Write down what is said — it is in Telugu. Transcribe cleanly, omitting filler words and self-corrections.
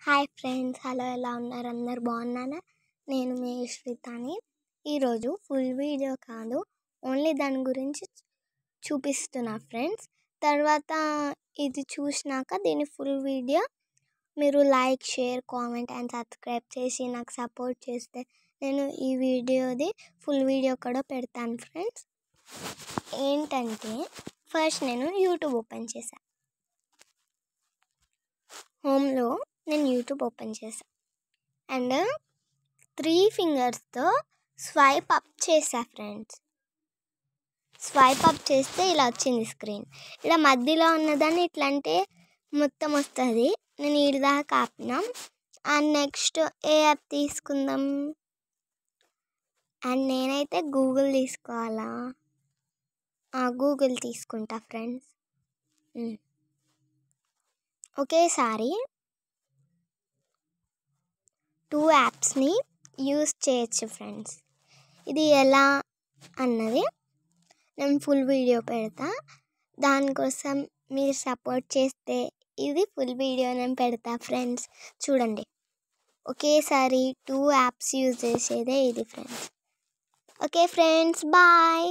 హాయ్ ఫ్రెండ్స్, హలో, ఎలా ఉన్నారు? అందరు బాగున్నారా? నేను మీ శ్రీతాని. ఈరోజు ఫుల్ వీడియో కాదు, ఓన్లీ దాని గురించి చూపిస్తున్నా ఫ్రెండ్స్. తర్వాత ఇది చూసినాక దీని ఫుల్ వీడియో మీరు like, share, comment and subscribe చేసి నాకు సపోర్ట్ చేస్తే నేను ఈ వీడియోది ఫుల్ వీడియో కూడా పెడతాను ఫ్రెండ్స్. ఏంటంటే ఫస్ట్ నేను యూట్యూబ్ ఓపెన్ చేశాను. హోమ్లో నేను యూట్యూబ్ ఓపెన్ చేశాను అండ్ 3 ఫింగర్స్తో స్వైప్ అప్ చేసా ఫ్రెండ్స్. స్వైప్ అప్ చేస్తే ఇలా వచ్చింది స్క్రీన్. ఇలా మధ్యలో ఉన్నదాన్ని ఇట్లా అంటే మొత్తం వస్తుంది. నేను ఈ దాకా ఆపినా. అండ్ నెక్స్ట్ ఏ యాప్ తీసుకుందాం? అండ్ నేనైతే గూగుల్ తీసుకోవాలా? గూగుల్ తీసుకుంటా ఫ్రెండ్స్. ఒకేసారి 2 యాప్స్ని యూస్ చేయొచ్చు ఫ్రెండ్స్. ఇది ఎలా అన్నది నేను ఫుల్ వీడియో పెడతా. దానికోసం మీరు సపోర్ట్ చేస్తే ఇది ఫుల్ వీడియో నేను పెడతా ఫ్రెండ్స్. చూడండి, ఒకేసారి 2 యాప్స్ యూజ్ చేసేదే ఇది ఫ్రెండ్స్. Okay friends, bye.